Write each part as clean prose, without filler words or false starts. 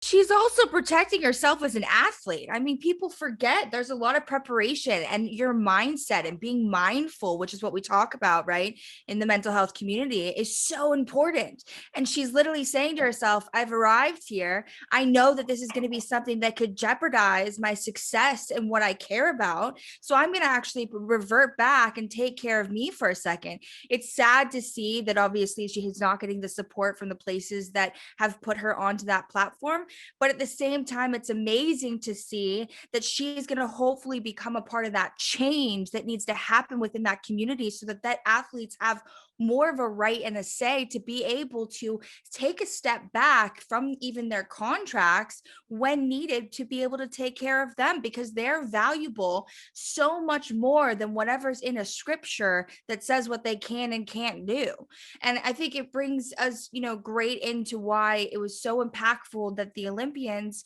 She's also protecting herself as an athlete. I mean, people forget there's a lot of preparation, and your mindset and being mindful, which is what we talk about, right? In the mental health community, is so important. And she's literally saying to herself, I've arrived here. I know that this is going to be something that could jeopardize my success and what I care about. So I'm going to actually revert back and take care of me for a second. It's sad to see that obviously she is not getting the support from the places that have put her onto that platform. But at the same time, it's amazing to see that she's going to hopefully become a part of that change that needs to happen within that community, so that athletes have more of a right and a say to be able to take a step back from even their contracts when needed, to be able to take care of them, because they're valuable so much more than whatever's in a scripture that says what they can and can't do. And I think it brings us, great into why it was so impactful that the Olympians,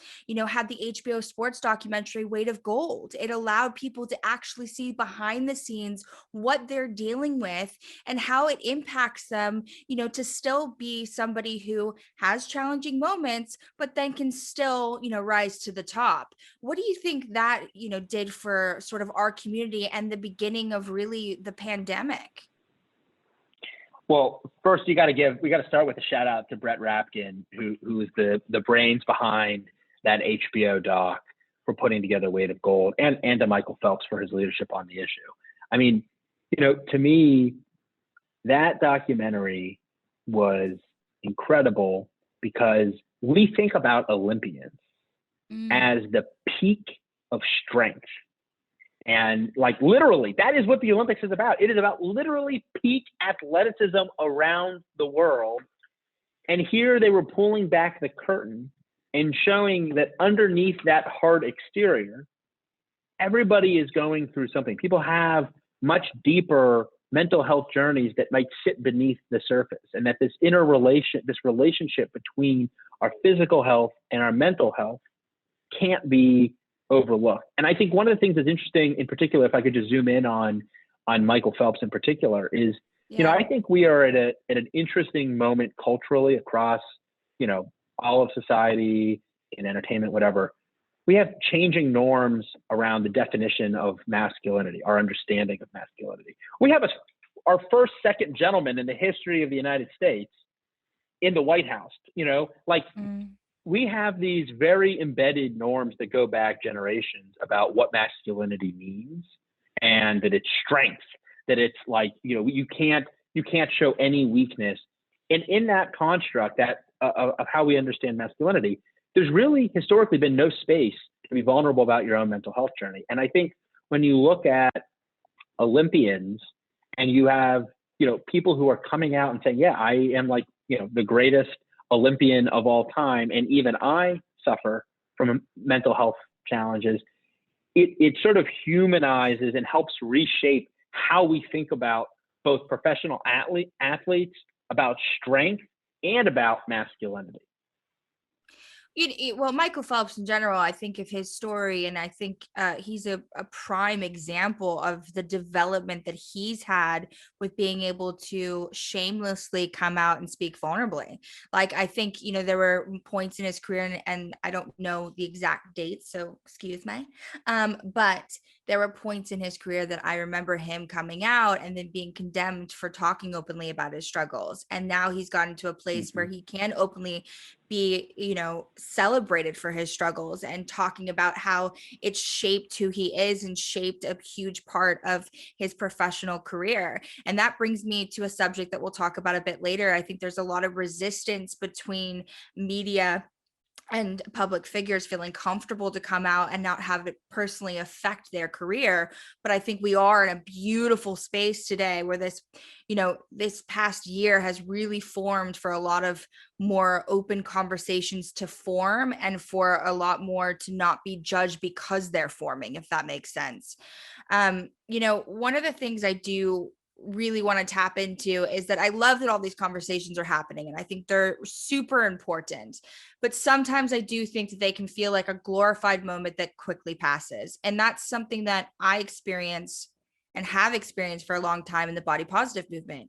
had the HBO sports documentary Weight of Gold. It allowed people to actually see behind the scenes what they're dealing with and how it impacts them, to still be somebody who has challenging moments, but then can still, rise to the top. What do you think that, did for sort of our community and the beginning of really the pandemic? Well, first we got to start with a shout out to Brett Rapkin, who is the brains behind that HBO doc for putting together Weight of Gold, and to Michael Phelps for his leadership on the issue. I mean, to me, that documentary was incredible because we think about Olympians as the peak of strength. And like literally, that is what the Olympics is about. It is about literally peak athleticism around the world. And here they were pulling back the curtain and showing that underneath that hard exterior, everybody is going through something. People have much deeper mental health journeys that might sit beneath the surface, and that this relationship between our physical health and our mental health can't be overlooked. And I think one of the things that's interesting, in particular, if I could just zoom in on Michael Phelps in particular, is I think we are at an interesting moment culturally across all of society, in entertainment, whatever. We have changing norms around the definition of masculinity, our understanding of masculinity. We have our first second gentleman in the history of the United States in the White House. We have these very embedded norms that go back generations about what masculinity means, and that it's strength, that it's like, you can't show any weakness. And in that construct of how we understand masculinity, there's really historically been no space to be vulnerable about your own mental health journey. And I think when you look at Olympians and you have, people who are coming out and saying, yeah, I am like, the greatest Olympian of all time, and even I suffer from mental health challenges, it sort of humanizes and helps reshape how we think about both professional athletes, about strength, and about masculinity. Well, Michael Phelps in general, I think of his story, and I think he's a prime example of the development that he's had with being able to shamelessly come out and speak vulnerably. Like, I think, there were points in his career, and I don't know the exact dates, so excuse me. But there were points in his career that I remember him coming out and then being condemned for talking openly about his struggles. And now he's gotten to a place where he can openly be, celebrated for his struggles, and talking about how it's shaped who he is and shaped a huge part of his professional career. And that brings me to a subject that we'll talk about a bit later. I think there's a lot of resistance between media and public figures feeling comfortable to come out and not have it personally affect their career. But I think we are in a beautiful space today where this past year has really formed for a lot of more open conversations to form, and for a lot more to not be judged because they're forming, if that makes sense. One of the things I do really want to tap into is that I love that all these conversations are happening, and I think they're super important. But sometimes I do think that they can feel like a glorified moment that quickly passes. And that's something that I experience and have experienced for a long time in the body positive movement.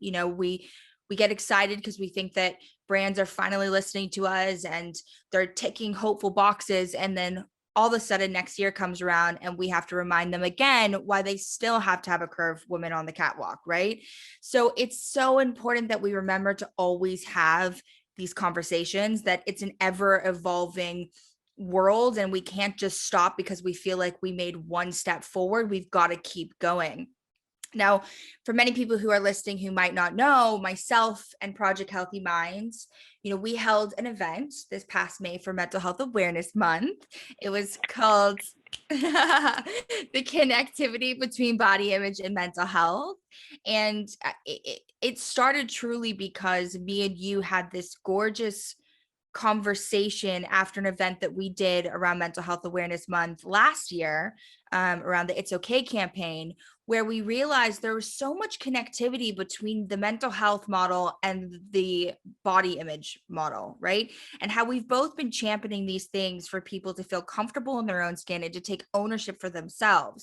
we get excited because we think that brands are finally listening to us and they're ticking hopeful boxes. And then all of a sudden next year comes around and we have to remind them again why they still have to have a curved woman on the catwalk, right? So it's so important that we remember to always have these conversations, that it's an ever evolving world and we can't just stop because we feel like we made one step forward. We've got to keep going. Now, for many people who are listening who might not know, myself and Project Healthy Minds, we held an event this past May for Mental Health Awareness Month. It was called The Connectivity Between Body Image and Mental Health. And it started truly because me and you had this gorgeous conversation after an event that we did around Mental Health Awareness Month last year, around the It's Okay campaign, where we realized there was so much connectivity between the mental health model and the body image model, right? And how we've both been championing these things for people to feel comfortable in their own skin and to take ownership for themselves.